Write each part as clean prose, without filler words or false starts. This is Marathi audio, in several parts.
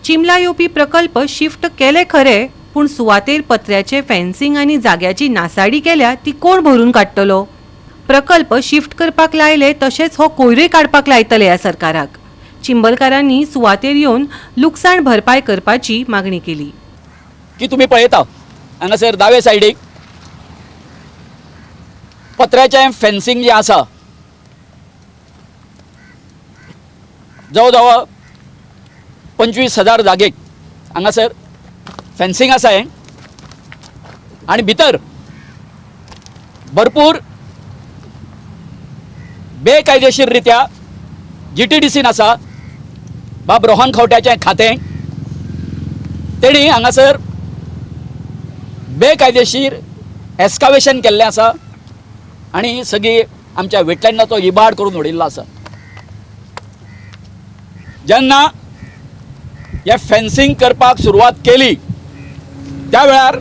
चिमला येवपी प्रकल्प शिफ्ट केले खरे, पूण सुवातेर पत्र्याचे फेन्सिंग आनी जाग्याची नासाडी केल्या ती कोण भरून काडटलो? प्रकल्प शिफ्ट करपाक लायले तशेंच हो कोयरूय काडपाक लायतले ह्या सरकाराक. चिंबलकारांनी सुवातेर येवन लुकसाण भरपाय करपाची मागणी केली. की तुम्ही पळयता हांगासर दावे सायडीक पत्र्याचें फेन्सिंग जें आसा जवळ जवळ 25,000 जागेक हांगासर फेन्सिंग आसा हें, आनी भितर भरपूर बेकायदेशीर रित्या GTDCन आसा बाब रोहन खंवट्याचें खातें तेणी हांगासर बेकायदेशीर एस्कावेशन केल्लें आसा आनी सगळी आमच्या वेटलँडाचो इबाड करून उडयल्लो आसा. जेन्ना हे फेन्सिंग करपाक सुरवात केली त्या वेळार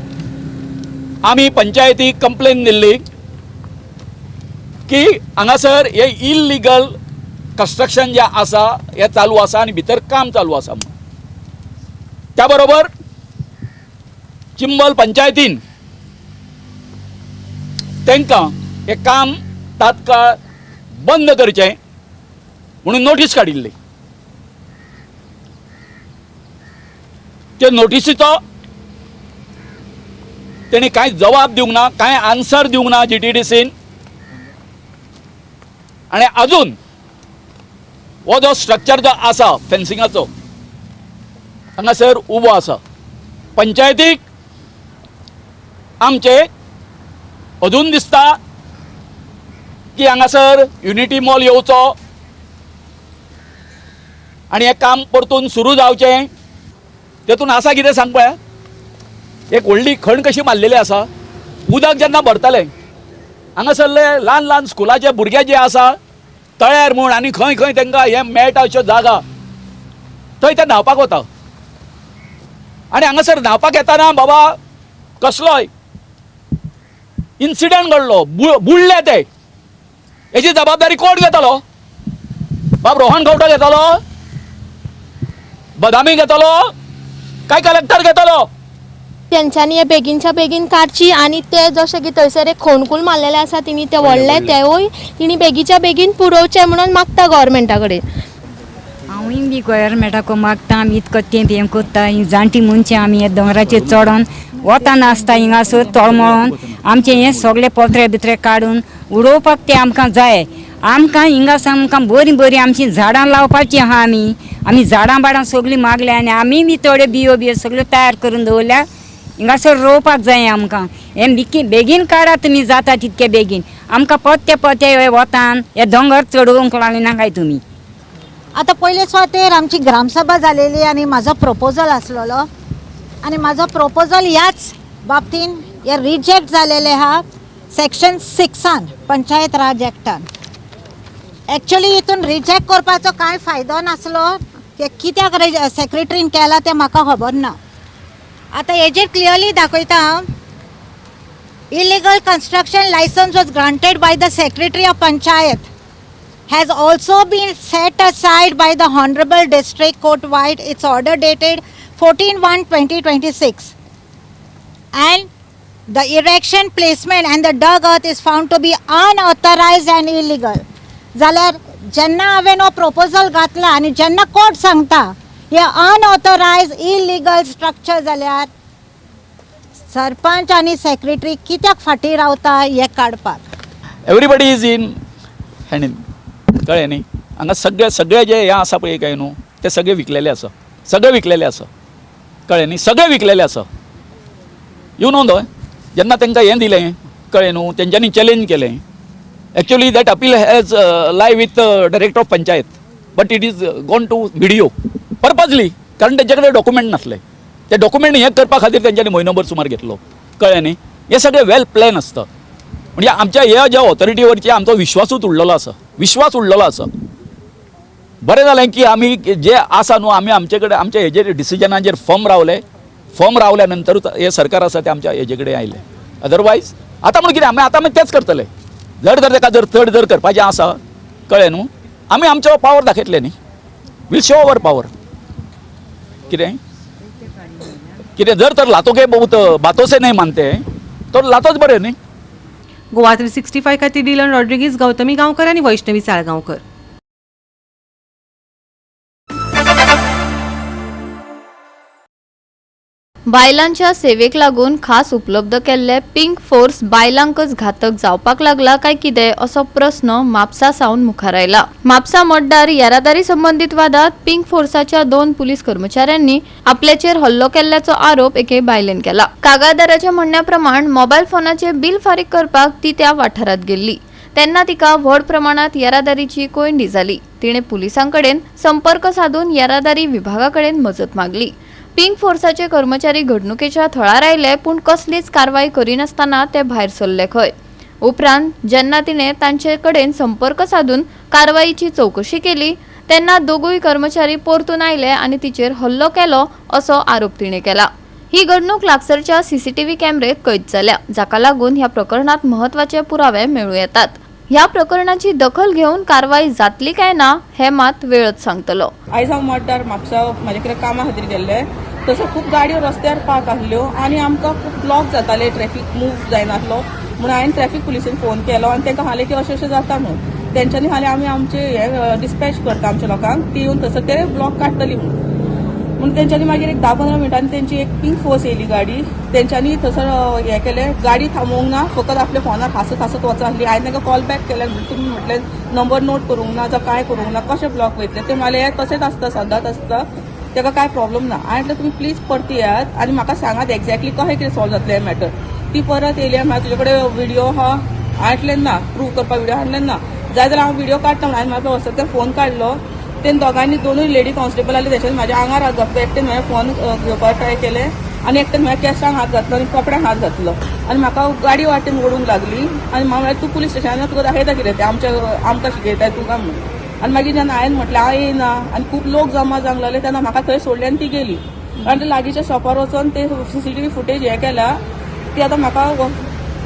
आमी पंचायतीक कंप्लेन दिल्ली की हांगासर हे इल्लीगल कन्स्ट्रक्शन जें आसा हें चालू आसा आनी भितर काम चालू आसा म्हणून. त्या बरोबर चिंबल पंचायतीन तांकां हे काम तात्काळ बंद करचें म्हणून नोटीस काडिल्ली. ते नोटीसीचो तेणी कांय जवाब दिवंक ना, कांय आन्सर दिवंक ना GTDCन. आनी अजून हो जो स्ट्रक्चर जो आसा फेन्सिंगाचो हांगासर उबो आसा. पंचायतीक आमचे अजून दिसता की हांगासर युनिटी मॉल येवचो आनी हें काम परतून सुरू जावचें. तेतून आसा कितें सांग पळया, एक व्हडली खण कशी मारलेली आसा. उदक जेन्ना भरतलें हांगासरले ल्हान ल्हान स्कुलाचे भुरगे जे आसा तळ्यार म्हूण आनी खंय खंय तांकां हें मेळटा अश्यो जागा थंय ते न्हांवपाक वता. आनी हांगासर न्हांवपाक येताना बाबा कसलोय इन्सिडंट घडलो, बुडले ते, हेची जबाबदारी कोण घेतलो? बाब रोहन खंवटो घेतलो, बदामी घेतलो, काय कलेक्टर घेतलो? तेंच्यांनी हे बेगीनच्या बेगीन काडची आनी ते जशें की थंयसर एक खोणकूल मारलेले आसा तिणी ते व्हडले तेवूय तिणी बेगीच्या बेगीन पुरोवचे म्हणून मागता गव्हर्मेंटा कडेन. हांवूय बी गव्हर्मेंटाक मागता. आमी इतको तेंप हें कोत्ता, ही जाणटी मनशां आमी हे दोंगराचेर चडोन वताना आसता हिंगासर तळमळोन आमचें हें सगळें पत्रे बित्रे काडून उडोवपाक ते आमकां जाय. आमकां हिंगासर आमकां बरीं बरीं आमचीं झाडां लावपाचीं आहा. आमी झाडां बाडां सगळीं मागल्या आनी आमी बी थोड्यो बियो सगळ्यो तयार करून दवरल्या. हिंगासर रोवपाक जाय आमकां. हें बेगीन काडा तुमी जाता तितके बेगीन. आमकां पत्ते वतान हे दोंगर चडोवंक लागना काय तुमी. आता पयले सुवातेर आमची ग्रामसभा जालेली आनी म्हाजो प्रपोजल आसलेलो आनी म्हाजो प्रपोजल ह्याच बाबतीन हे रिजेक्ट जालेले आहा सेक्शन 6 पंचायत राज एक्टान. एक्चुअली हितून रिजेक्ट करपाचो कांय फायदो नासलो. कित्याक सेक्रेटरीन केला तें म्हाका खबर ना. आता हेजेर क्लियरली दाखयता illegal construction licence was granted by the secretary of panchayat has also been set aside by the Honorable District Court Wide its order dated 14/1/2026 and the erection, placement and the dug earth is found to be unauthorized and illegal. जाल्यार जेन्ना हांवें हो प्रपोजल घातला आनी जेन्ना कोर्ट सांगता हे अनऑथोरायज इल्लीगल स्ट्रक्चर जाल्यार सरपंच आनी सेक्रेटरी कित्याक फाटीं रावता हे काडपाक. Everybody is in hand in. कळ्ळें न्ही. हांगा सगळे जे हें आसा पळय काय न्हू ते सगळे विकलेले आसा. कळ्ळें न्ही. सगळे विकलेले आसा. यू नो न्हय. जेन्ना तांकां हें दिलें कळ्ळें न्हू तेंच्यांनी चॅलेंज केलें. Actually that appeal has lie with director of panchayat but it is gone to video purposely कारण तेंचे कडेन डॉक्युमेंट नासले. ते डॉक्युमेंट हें करपा खातीर तेंच्यांनी म्हयनोभर सुमार घेतलो. कळ्ळें न्ही. हें सगळें वेल प्लॅन आसता. म्हणजे आमच्या ह्या ज्या ऑथॉरिटीवरची आमचो विश्वासूच उडलेलो आसा. बरें जालें की आमी जे आसा न्हू आमी आमचे कडेन आमच्या हेजेर डिसिजनाचेर फर्म रावल्या नंतरूच हे सरकार आसा ते आमच्या हेजे कडेन आयले. अदरवायज आतां म्हणून कितें आमी तेंच करतले. ताका चड करपाचें आसा कळ्ळें न्हू आमी आमचो पावर दाखयतले न्ही. We'll show our power. कितें जर तर लातो के बातों से नहीं मानते हैं तो लातोच बरें न्ही. गोवा 365 खातीर डिलन रॉड्रिगीज, गौतमी गांवकर आणि वैष्णवी साळगांवकर. बायलांच्या सेवेक लागून खास उपलब्ध केल्ले पिंक फोर्स बायलांकच घातक जावपाक लागला काय कितें असो प्रस्न म्हापसा सावन मुखार आयला. म्हापसा मतदार येरादारी संबंधित वादात पिंक फोर्साच्या 2 पुलीस कर्मचाऱ्यांनी आपल्याचेर हल्लो केल्ल्याचो आरोप एके बायलेन केला. कागाळदाराच्या म्हणण्याप्रमाण मोबायल फोनाचे बिल फारीक करपाक ती त्या वाठारात गेल्ली तेन्ना तिका व्हड प्रमाणात येरादारीची कोयंडी जाली. तिणे पुलिसांकडेन संपर्क साधून येरादारी विभागाकडेन मजत मागली. पिंक फोर्साचे कर्मचारी घडणुकेच्या थळार आयले पूण कसलीच कारवाई करिनासतना ते भायर सरले खंय. उपरांत जेन्ना तिणे तांचे कडेन संपर्क साधून कारवाईची चौकशी केली तेन्ना दोगूय कर्मचारी परतून आयले आनी तिचेर हल्लो केलो असो आरोप तिणे केला. ही घडणूक लागसरच्या सीसीटीव्ही कॅमेरेत कैद जाल्या, जाका लागून ह्या प्रकरणात महत्वाचे पुरावे मेळूं येतात. ह्या प्रकरणाची दखल घेऊन कारवाई जातली काय ना हे मात वेळच सांगतलो. आयज हांव मतदार म्हापसा म्हाजे कडेन कामा खातीर गेल्ले, तसो खूब गाडयो रस्त्यार पार्क आसल्यो आनी आमकां खूब ब्लॉक जाताले, ट्रॅफिक मूव जायनासलो म्हणून हांवें ट्रॅफिक पुलिसेन फोन केलो आनी तांकां सांगलें की अशें अशें जाता म्हणून. तेंच्यांनी सांगलें आमी आमचे हे डिस्पॅच करता आमच्या लोकांक, ती येवन थंयसर ते ब्लॉक काडटली म्हणून तेंच्यांनी मागीर एक 10-15 मिनटांनी तेंची एक पिंक फोर्स येयली गाडी. तेंच्यांनी थंयसर हें केलें, गाडी थांबोवंक ना, फकत आपल्या फोनार हांसत हांसत वचा आसली. हांवें तांकां कॉल बॅक केलें, तुमी म्हटलें नंबर नोट करूंक ना जावं काय करूंक ना, कशें ब्लॉक वयतले. ते म्हळें हें तशेंच आसता, सदांच आसता, ताका काय प्रॉब्लेम ना. हांवें म्हटलें तुमी प्लीज परत येयात आनी म्हाका सांगात एक्झॅक्टली कशें कितें सॉल्व जातलें हें मॅटर. ती परत येयली आनी तुजे कडेन व्हिडिओ आहा, हाडलें ना, प्रूव करपाक व्हिडिओ हाडलें ना. जाय जाल्यार हांव व्हिडिओ काडटा म्हणून हांवें म्हाका वसत फोन काडलो. तेन दोगांनी दोनूय लेडी कॉन्स्टेबल आसले, तेच्यांनी म्हाज्या आंगार हात घातलो. एकटेन म्हाजे फोन घेवपाक ट्राय केलें आनी एकटेन म्हाज्या केसांक हात घातलो आनी कपड्यांक हात घातलो आनी म्हाका गाडी वाटेन ओडूंक लागली. आनी हांव म्हळ्यार तूं पुलीस स्टेशनार तुका दाखयता कितें तें आमकां शिकयताय तुका म्हणून. आनी मागीर जेन्ना हांवें म्हटलें हांव येयना आनी खूब लोक जमा जावंक लागले तेन्ना म्हाका थंय सोडलें आनी ती गेली. आनी ते लागींच्या शॉपार वचोन ते सीसीटीव्ही फुटेज हें केल्या, ती आतां म्हाका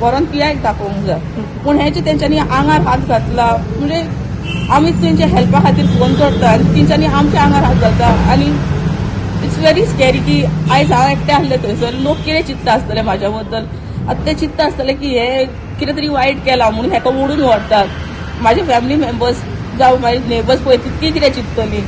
व्हरोन पियाक दाखोवंक जाय. पूण हेचे तेंच्यांनी आंगार हात घातला, म्हणजे आमी तेंच्या हेल्पा खातीर फोन करता आनी तेंच्यांनी आमच्या आंगार हात घालता. आनी इट्स व्हेरी स्कॅरी की आयज हांव एकटें आहलें थंयसर, लोक कितें चिंतता आसतले म्हाज्या बद्दल. आतां ते चिंतता आसतले की हे कितें तरी वायट केलां म्हणून हेका ओडून व्हरतात. म्हाजे फॅमिली मेंबर्स जावं म्हाजे नेबर्स पळय ती कितें चिंततली.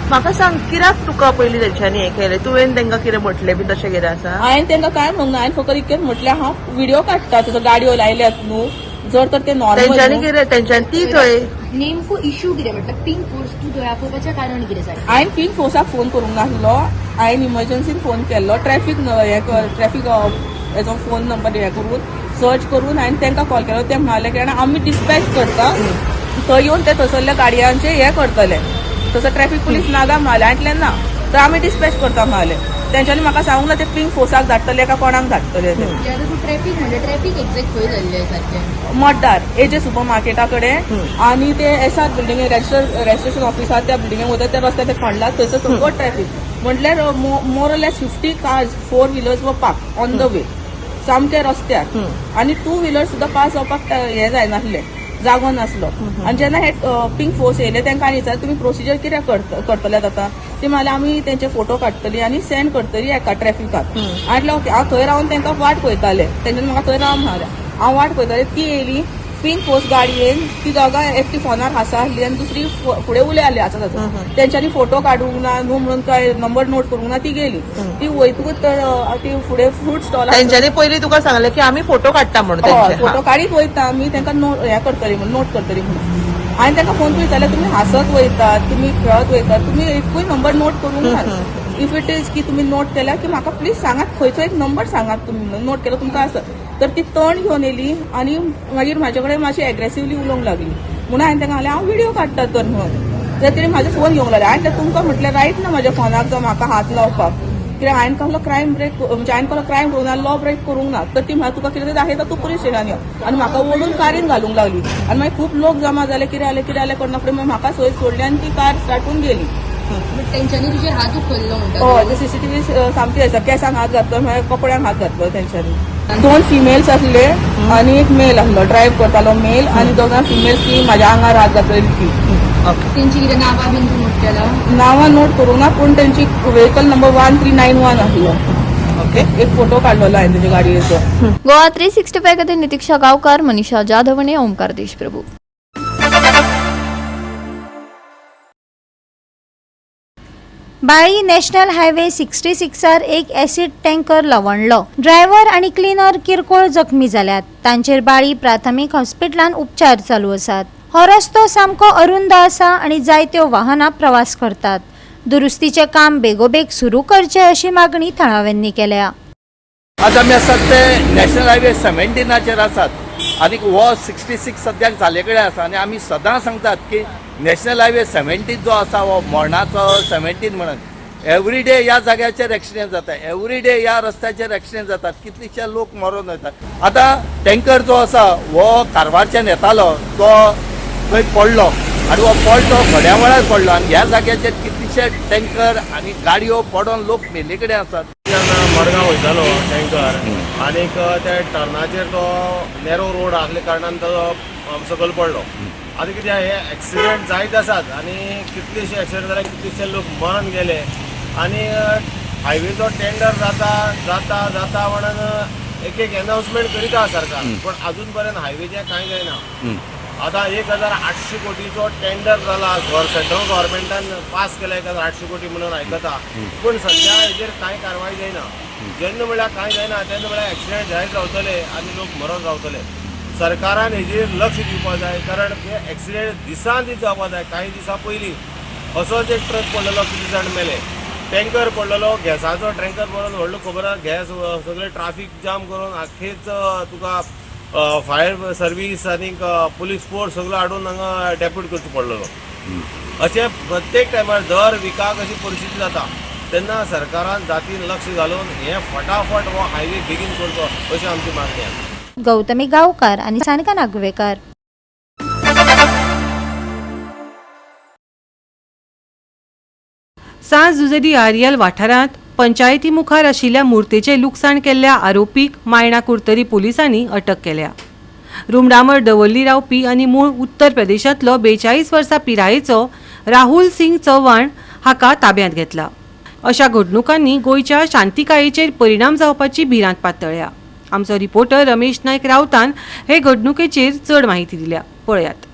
म्हाका सांग, कित्याक तुका पयलीं तेंच्यांनी हें केलें? तुवें तांकां कितें म्हटलें बी तशें कितें आसा? हांवें तांकां काय म्हणूंक ना, हांवें फकत इतकेंच म्हटलें हांव व्हिडिओ काडटा, तसो गाडयो लायल्यात न्हू, जर तर ते तेंच्यांनी नॉर्मल. कितें तेंच्यांनी ती थंय नेमको इश्यू कितें म्हटल्यार पिंक फोर्स तूं थंय आपोवपाचें कारण कितें जालें? हांवें पिंक फोर्साक फोन करूंक नासलो, हांवें इमर्जन्सीन फोन केल्लो. ट्रॅफिक हेजो फोन नंबर हें करून सर्च करून हांवें तांकां कॉल केलो. ते म्हणाले की आमी डिस्पॅच करता, थंय येवन ते थंयसरल्या गाडयांचे हें करतले. तसो ट्रॅफिक पुलीस नागा म्हणाले. हांवें ना, तर आमी डिस्पॅच करता म्हणाले. तेंच्यांनी म्हाका सांगूंक ना ते पिंक फोर्साक धाडटले काय कोणाक धाडटले ते. ट्रॅफिक म्हणजे ट्रॅफिक एक्झॅक्ट खंय जाल्लें सारकें? मतदार एजे सुपर मार्केटा कडेन आनी ते एसात बिल्डिंगे रजिस्ट्रेशन ऑफिस आसा त्या बिल्डिंगे वयता त्या रस्त्यार ते खणलात, थंयसर सगळो ट्रॅफिक. म्हटल्यार मोर लेस 50 कार्स 4 व्हिलर्स वर पार्क ऑन द वे सामके रस्त्यार. आनी 2 व्हिलर सुद्दां पास जावपाक हें जायनासलें, जागो नासलो. आनी जेन्ना हे पिंक फोर्स येयले तेंकां हांवें विचारलें तुमी प्रोसिजर कित्याक करतल्यात आतां? ती म्हळें आमी तेंचे फोटो काडटली आनी सेंड करतली हेका ट्रॅफिकाक. हांवें ओके, हांव थंय रावन तेंकां वाट पळयतालें. तेंच्यांनी म्हाका थंय राव म्हणालें. हांव वाट पळयतालें, ती येयली पिंक फोर्स गाडयेन, ती दोगां एकटी फोनार हांसा आहली आनी दुसरी फुडें उलयली आसा. तेंच्यांनी फोटो काडूंक ना न्हू म्हणून काय नंबर नोट करूंक ना, ती गेली. ती वयतकूच तर ती फुडें फ्रूट स्टॉल तेंच्यांनी पयलीं तुका सांगलें की आमी फोटो काडटा म्हणून तेंचे. फोटो काडीत वयता आमी तेंकां हें करतली म्हणून, नोट करतली म्हणून. हांवें तांकां फोन करून विचारलें तुमी हांसत वयतात, तुमी खेळत वयतात, तुमी एकूय नंबर नोट करूंक ना. इफ इट इज की तुमी नोट केल्या की म्हाका प्लीज सांगात खंयचो एक नंबर सांगात तुमी नोट केलो तुमकां आसत. तर ती तण घेवन येयली आनी मागीर म्हाजे कडेन मातशी एग्रेसिवली उलोवंक लागली. म्हणून हांवें तांकां सांगलें हांव व्हिडिओ काडटा तर म्हणून. तर तेणी म्हाजो फोन घेवंक लागले. हांवें तुमकां म्हटलें रायट ना म्हाज्या फोनाक जावं म्हाका हात लावपाक, कित्याक हांवें कहलो क्रायम ब्रेक म्हणजे हांवें कहलो क्रायम करूंक ना, लॉ ब्रेक करूंक ना. तर ती म्हाका तुका कितें दाखयता तूं पुलीस स्टेशनान यो. आनी म्हाका ओडून कारीन घालूंक लागली. आनी मागीर खूब लोक जमा जाले, कितें जालें करना फुडें मागीर म्हाका सोय सोडली आनी ती कार स्टार्टून गेली. तेंच्यांनी तुजेर हात उखल्लो म्हणटा? हय, ते सीसीटीव्ही सामके आसा. केसांक हात घातलो, मागीर कपड्यांक हात घातलो तेंच्यांनी. 2 फिमेल्स आसले आनी एक मेल आसलो, ड्रायव्ह करतालो मेल, आनी 2 फिमेल्स ती म्हाज्या आंगार हात घातलेली ती. त्यांची कितें नांवां बीन तूं नोट केला? नावां नोट करूं ना पूण त्यांची व्हेकल नंबर 1391 आसलो. एक फोटो काढलेलो हांवें त्याच्या गाडयेचो. गोवा 365 खातीर नितीक्षा गांवकार, मनीषा जाधव आनी ओमकार देशप्रभू. बाळी नॅशनल हायवे 66 एक ॲसिड टँकर लवणलो. ड्रायव्हर आणि क्लिनर किरकोळ जखमी जाल्यात. तांचेर बाळी प्राथमीक हॉस्पिटलांत उपचार चालू आसात. हो रस्तो सामको अरुंद आसा आणि जायत्यो वाहनां प्रवास करतात. दुरुस्तीचे काम बेगोबेग सुरू करचे अशी मागणी थळाव्यांनी केल्या. आज आमी आसात ते नॅशनल हायवे 17 आसात आणि हो 66 सद्याक जाले कडेन आसा आणि आमी सदां सांगतात की नॅशनल हायवे 17 जो आसा हो मरणाचो 17 म्हणून एवरी डे ह्या जाग्याचेर एक्सिडेंट जाता. एवरी डे ह्या रस्त्याचेर एक्सिडेंट जातात. कितलेशे लोक मरून वतात. आतां टँकर जो आसा हो कारवारच्यान येतालो तो थंय पडलो आणि हो पडलो थोड्या वेळार पडलो आणि ह्या जाग्याचेर कितलेशे टँकर आणि गाडयो पडोन लोक मेल्ले कडेन आसात. मडगांव वयतालो टँकर आनी त्या टर्नाचेर तो नॅरो रोड आसले कारणान तो सकयल पडलो. आतां कितें हे एक्सिडेंट जायत आसात आनी कितलेशे एक्सिडेंट जाले, कितलेशे लोक मरण गेले आनी हायवेचो टेंडर जाता म्हणून एक अनाउन्समेंट करीता सरकार, पण अजून पर्यंत हायवेचें कांय जायना. आतां 1800 कोटीचो टेंडर जाला, सेंट्रल गव्हर्मेंटान पास केला 1800 कोटी म्हणून आयकता, पूण सध्या हेजेर कांय कारवाय जायना. जेन्ना म्हळ्यार कांय जायना तेन्ना म्हळ्यार एक्सिडेंट जायत रावतले आनी लोक मरण रावतले. सरकारान हेजेर लक्ष दिवपाक जाय, कारण ते एक्सिडेंट दिसान दीस जावपाक जाय. काही दिसा पयलीं असोच एक ट्रक पडलेलो, कितले जाण मेले. टँकर पडलेलो, गॅसाचो टँकर पडून व्हडलो खबर आसा, गॅस सगळे ट्राफीक जाम करून आख्खेच तुका फायर सर्वीस आनी पुलीस फोर्स सगळो हाडून हांगा डेप्यूट करचो पडलेलो. अशें प्रत्येक टायमार दर विकाक अशी परिस्थिती जाता. तेन्ना सरकारान जातीन लक्ष घालून हे फटाफट हो हायवे बेगीन करचो अशी आमची मागणी आसा. गौतमी गांवकार आणि सानिका नागवेकर. सांज जुजेरी आर्यल वाठारांत पंचायती मुखार आशिल्ल्या मुर्तेचे लुकसाण केल्ल्या आरोपीक मायणा कुर्तरी पुलिसांनी अटक केल्या. रुमडामर दवरली रावपी आनी मूळ उत्तर प्रदेशांतलो 42 वर्सां पिरायेचो राहुल सिंग चव्हाण हाका ताब्यांत घेतला. अशा घडणुकांनी गोंयच्या शांतीकायेचेर परिणाम जावपाची भिरांत पातळ्ळ्या. आमचो रिपोर्टर रमेश नायक रावतान हे घडणुकेचेर चड माहिती दिल्या. पळयात.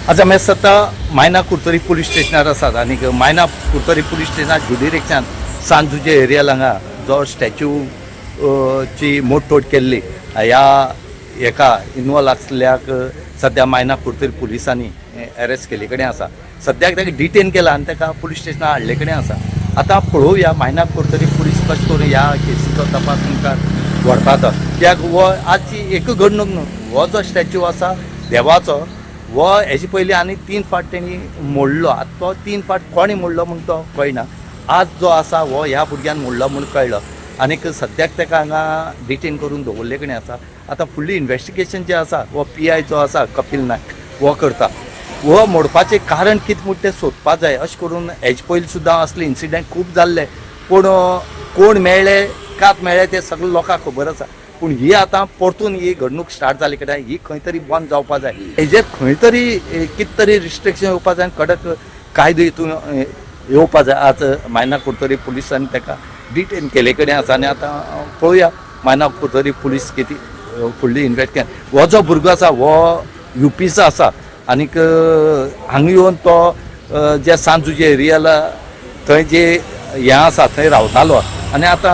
आज आमी आतां मायना कुर्तरी पुलीस स्टेशनार आसात आनी मायना कुर्तरी पुलीस स्टेशनार जुडिरेक्शन सांजुजे एरिया हांगा जो स्टॅच्यू ची मोडतोड केल्ली ह्या हेका इन्वॉल्व आसल्याक सद्या मायना कुर्तरी पुलिसांनी अरेस्ट केले कडेन आसा. सद्याक ताका डिटेन केला आनी ताका पुलीस स्टेशनार हाडले कडेन आसा. आतां पळोवया मायना कुर्तरी पुलीस कशें करून ह्या केसीचो तपास मुखार व्हरतात. कित्याक हो आजची एक घडणूक न्हू, हो जो स्टॅच्यू आसा देवाचो हो हेजे पयलीं आनी 3 फावट तेणी मोडलो. आतां तो 3 फावट कोणी मोडलो म्हूण तो कळना. आज जो आसा हो ह्या भुरग्यान मोडलो म्हूण कळलो आनीक सद्याक ताका हांगा डिटेन करून दवरले कडेन आसा. आतां फुडली इन्व्हेस्टिगेशन जें आसा हो PI जो आसा कपिल नायक हो करता. हो मोडपाचें कारण कितें म्हूण तें सोदपाक जाय. अशें करून हेजे पयलीं सुद्दां असले इन्सिडंट खूब जाल्ले, पूण कोण मेळ्ळे कात मेळ्ळे ते सगळे लोकांक खबर आसा. पूण ही आतां परतून ही घडणूक स्टार्ट जाली कडेन ही खंय तरी बंद जावपाक जाय. हेजेर खंय तरी कितें तरी रिस्ट्रिक्शन येवपाक जाय, कडक कायदो हितून येवपाक जाय. आज मायना कुर्तरी पुलिसांनी ताका डिटेन केले कडेन आसा आनी आतां पळोवया मायना कुर्तरी पुलीस कितें फुडली इन्व्हेस्टिगेशन. हो जो भुरगो आसा हो UPचो आसा आनीक हांगा येवन तो जे सांजुजे एरियाला थंय जे हें आसा थंय रावतालो आनी आतां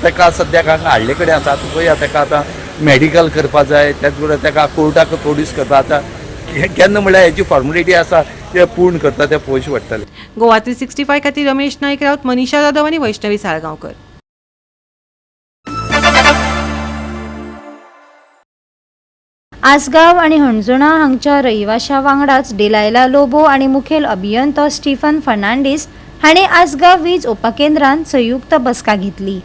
ताका सद्याक हांगा हाडले कडेन आसा. पळया ताका आतां मेडिकल करपाक जाय, त्याच बरोबर ताका कोर्टाक प्रोड्यूस करता. आतां केन्ना म्हळ्यार हेजी फॉर्मेलिटी आसा ते पूर्ण करता ते पयशे पडटले. गोवा 365 खातीर रमेश नायक रावत, मनीषा जाधव आनी वैष्णवी साळगांवकर. आसगांव आणि हणजुणा हांगच्या रहिवाशां वांगडाच डिलायला लोबो आणि मुखेल अभियंतो स्टीफन फर्नांडीस हाणें आसगांव वीज उपकेंद्रान संयुक्त बसका घेतली.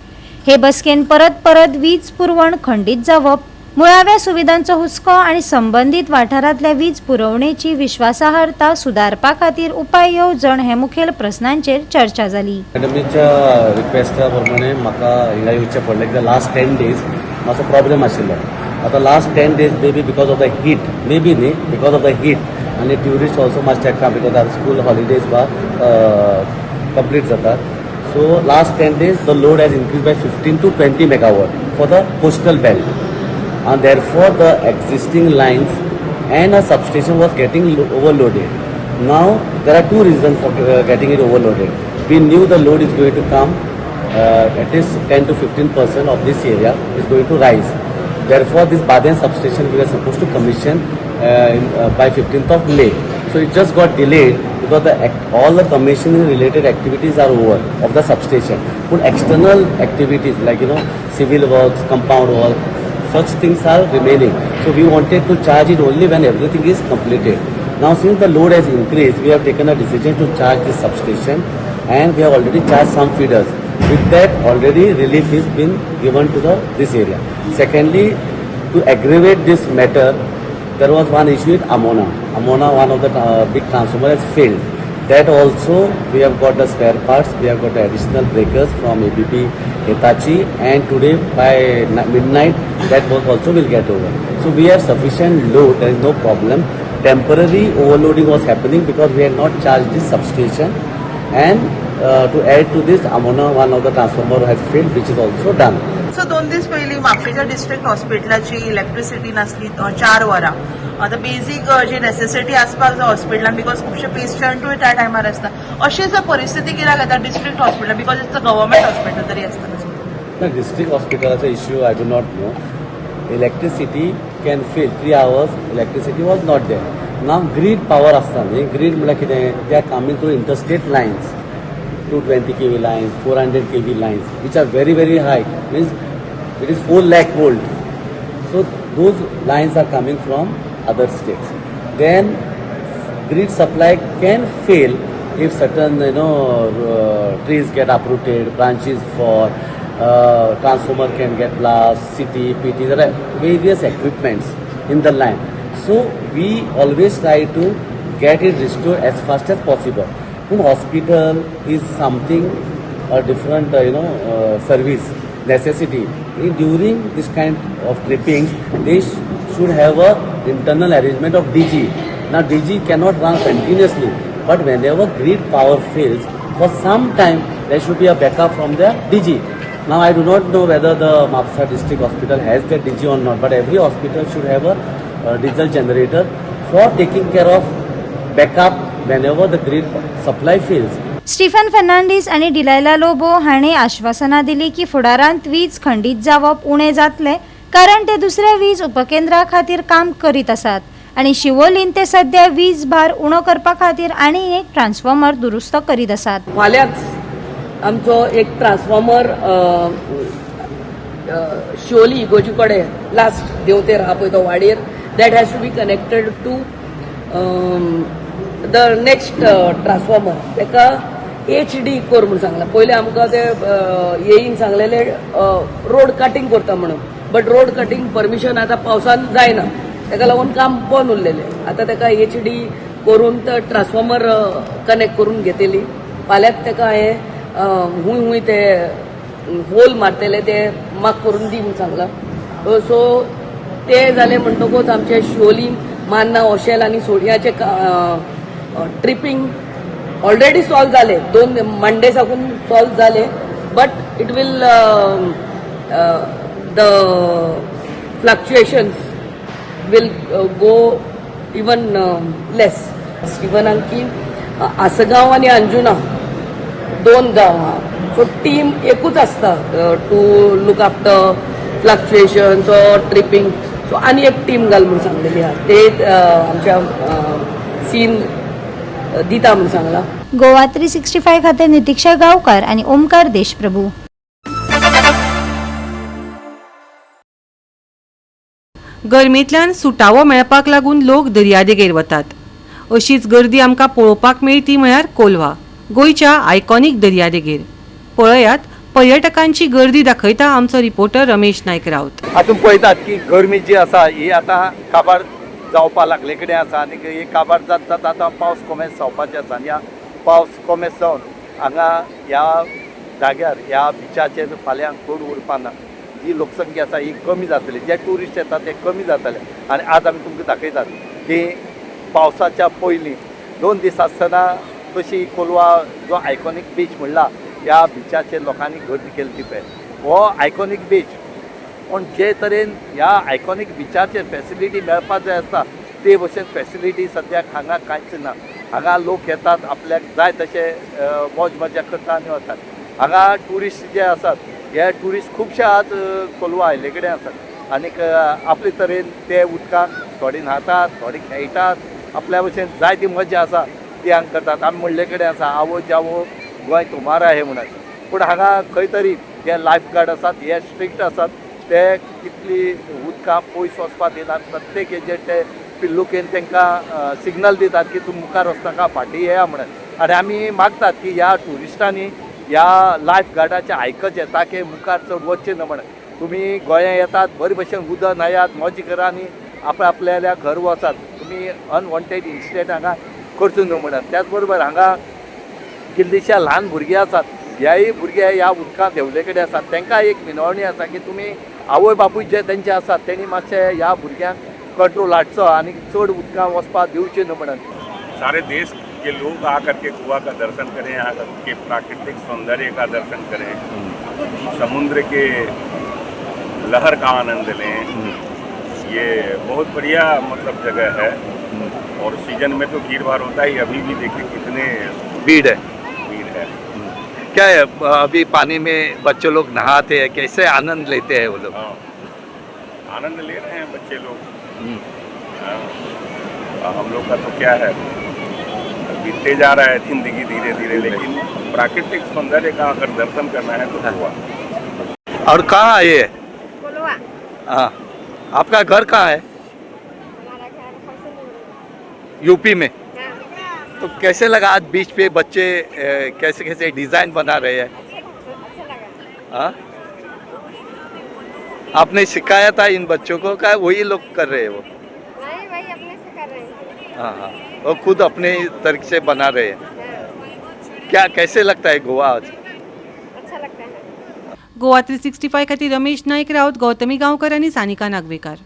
हे बसकेन परत वीज पुरवण खंडीत जावप, मुळाव्या सुविधांचो हुस्को आणि संबंधित वाठारांतल्या वीज पुरवणेची विश्वासार्हता सुदारपा खातीर उपाय येवजण हे मुखेल प्रस्नांचेर चर्चा जाली. अकॅडमीच्या रिक्वेस्टा प्रमाणे म्हाका हिंगा येवचें पडलें कित्याक लास्ट 10 days मातसो प्रॉब्लेम आशिल्लो. आतां last 10 days may be because of the heat, may be न्ही बिकॉज ऑफ द हीट आनी ट्युरिस्ट ऑल्सो मातशे येता बिकॉज आतां स्कूल हॉलिडेज कंप्लीट जातात. So last 10 days the load has increased by 15 to 20 megawatt for the coastal belt, and therefore the existing lines and a substation was getting overloaded. Now there are two reasons for getting it overloaded. We knew the load is going to come, at least 10 to 15% of this area is going to rise. Therefore this Baden substation we were supposed to commission by 15th of May. So it just got delayed because all the commissioning related activities are over of the substation. But external activities like civil works, compound work, such things are remaining. So we wanted to charge it only when everything is completed. Now since the load has increased, we have taken a decision to charge this substation, and we have already charged some feeders. With that, already relief is been given to this area. Secondly, to aggravate this matter, there was one issue with Amona. Amona, one of the big transformer has failed. That also we have got the spare parts, we have got the additional breakers from ABP Hitachi, and today by midnight that work also will get over. So we have sufficient load, there is no problem. Temporary overloading was happening because we had not charged this substation, and to add to this, Amona, one of the transformer has failed, which is also done. So 2 दीस पयलीं म्हापशेच्या डिस्ट्रिक्ट हॉस्पिटलाची इलेक्ट्रिसिटी नासली 4 वरां. आतां बेजीक जी नेसेसिटी आसपाक जाय हॉस्पिटलान बिकॉज खुबशे पेशंटूय त्या टायमार आसता. अशी जर परिस्थिती कित्याक येता डिस्ट्रिक्ट हॉस्पिटलान because it's a government hospital तरी आसता. डिस्ट्रिक्ट हॉस्पिटलाचो issue I do not know. Electricity can fail 3 hours electricity was not there. नाव ग्रीड पावर आसता न्ही. ग्रीड म्हळ्यार कितें, they are coming through interstate lines, 220 kV lines, 400 kV lines, which are very, very high. Means it is 4 lakh volt. So those lines are coming from other states. Then grid supply can fail if certain trees get uprooted, branches fall, transformer can get blast, CT, PT. There are various equipments in the line. So we always try to get it restored as fast as possible. Hospital is something a different service necessity. During this kind of trippings, they should have a internal arrangement of DG. Now DG cannot run continuously, but whenever grid power fails, for some time there should be a backup from the DG. Now I do not know whether the Mapsa district hospital has the DG or not, but every hospital should have a diesel generator for taking care of backup whenever the grid supply fails. Stephen Fernandes आणि डिलायला लोबो हाणें आश्वासनां दिली की फुडारांत वीज खंडीत जावप उणें जातलें, कारण ते दुसऱ्या वीज उपकेंद्रा खातीर काम करीत आसात आणि शिवोलीन ते सध्या वीज भार उणो करपा खातीर आनी एक ट्रान्सफॉर्मर दुरुस्त करीत आसात. फाल्यांच आमचो एक ट्रान्सफॉर्मर शिवोली इगोजी कडेन लास्ट देवतेर आहा पळय तो वाडयेर, that has to be connected to the next transformer. ताका HD कर म्हणून सांगला. पयलीं आमकां ते येईन सांगलेले रोड कटिंग करता म्हणून, बट रोड कटिंग परमिशन आतां पावसान जायना, ताका लागून काम बंद उरलेलें. आतां ताका HD करून तो ट्रान्सफॉर्मर कनेक्ट करून घेतली. फाल्यांच ताका हांवें हुंय ते होल मारतले ते म्हाका करून दी म्हणून सांगला. सो ते जालें म्हणटकूच आमचे शिवोली मान्ना ओशेल आनी सोडियाचे ट्रिपिंग ऑलरेडी सॉल्व झाले. 2 मंडे साकून सॉल्व झाले, but it will the fluctuations will go even less. Even आणखी आसगांव आणि अंजुना 2 गांव आहा. सो टीम एकूच आसता to look after fluctuations or tripping. So आनी एक टीम घाल म्हणून सांगलेली आहा. ते आमच्या सीन दिता म्हणून सांगला. गोवा 365 खातीर नितीक्षा गांवकार आणि ओमकार देशप्रभू. गरमेंतल्यान सुटावो मेळपाक लागून लोक दर्यादेगेर वतात. अशीच गर्दी आमकां पळोवपाक मेळटी म्हळ्यार कोलवा, गोंयच्या आयकॉनीक दर्यादेगेर. पळयात पर्यटकांची गर्दी दाखयता आमचो रिपोर्टर रमेश नायक रावत. हातून पळयतात की गरमी जी आसा ही आतां काबार जावपा लागले कडेन आसा, आनी ही काबार जाता जाता आतां पावस कोमेस जावपाचें आसा. आनी ह्या पावस कोमेस जावन हांगा ह्या जाग्यार ह्या बिचाचेर फाल्यां कोण उरपाना. जी लोकसंख्या आसा ही कमी जातली, जे ट्युरिस्ट येतात ते कमी जातले. आनी आज आमी तुमकां दाखयतात की पावसाच्या पयलीं 2 दीस आसतना तशी कोलवा जो आयकॉनीक बीच म्हणला ह्या बिचाचेर लोकांनी गर्दी केली ती पळय हो आयकॉनीक बीच. पूण जे तरेन ह्या आयकॉनीक बिचाचेर फॅसिलिटी मेळपाक जाय आसता ते भशेन फॅसिलिटी सद्याक हांगा कांयच ना. हांगा लोक येतात आपल्याक जाय तशे मौज मजा करता आनी वतात. हांगा ट्युरिस्ट जे आसात हे ट्युरिस्ट खुबशे आज कोलवा आयले कडेन आसात आनीक आपले तरेन ते उदकाक थोडी न्हातात थोडी खेळटात आपल्या भशेन जाय ती मजा आसा ती हांगा करतात. आमी म्हणले कडेन आसा आवो जावो गोंय तुमारा हे म्हणून. पूण हांगा खंय तरी जे लायफ गार्ड आसात हे स्ट्रिक्ट आसात ते कितली उदकां पयस वचपाक दिनात. प्रत्येक हेजेर ते पिल्लुकेन तांकां सिग्नल दितात की तूं मुखार वचनाका फाटीं येया म्हणून. आनी आमी मागतात की ह्या ट्युरिस्टांनी ह्या लायफ गार्डाचें आयकच येता की मुखार चड वचचें ना म्हणून. तुमी गोंया येतात बरे भशेन उदक न्हायात मजा करा आनी आपल्या घर वचात. तुमी अनवॉन्टेड इन्सिडेंट हांगा करचो न्हू म्हणून. त्याच बरोबर हांगा कितलींशीं ल्हान भुरगीं आसात ह्याय भुरगे ह्या उदकांत देंवले कडेन आसात. तांकां एक विनवणी आसा की तुमी आवय बापूय जे तेंचे आसात तेणी मातशे ह्या भुरग्यांक कंट्रोल हाडचो आनी चड उदकांत वचपाक दिवचें न्हू म्हणून. सारे देश के लोग आकर के कुआ का दर्शन करें, यहाँ के प्राकृतिक सौंदर्य का दर्शन करें, समुद्र के लहर का आनंद लें. ये बहुत बढ़िया मतलब जगह है और सीजन में तो भीड़ भाड़ होता ही. अभी भी देखिए कितने भीड़ है. क्या है अभी पानी में बच्चे लोग नहाते हैं कैसे आनंद लेते हैं वो लोग. आनंद ले रहे हैं बच्चे लोग. हम लोग का तो क्या है बीतते जा रहा है जिंदगी धीरे धीरे. लेकिन प्राकृतिक सौंदर्य का अगर दर्शन करना है तो हुआ. और कहाँ है ये. हाँ आपका घर कहाँ है. यूपी में. तो कैसे लगा आज बीच पे बच्चे कैसे कैसे डिजाइन बना रहे हैं. हाँ आपने सिखाया था इन बच्चों को क्या वही लोग कर रहे हैं वो. नहीं भाई अपने से कर रहे हैं. हाँ हाँ वो खुद अपने तरीके से बना रहे हैं. क्या कैसे लगता है गोवा आज. अच्छा लगता है. गोवा 365 खातीर रमेश नाईक राऊत, गौतमी गांवकर आनी सानिका नागवेकर.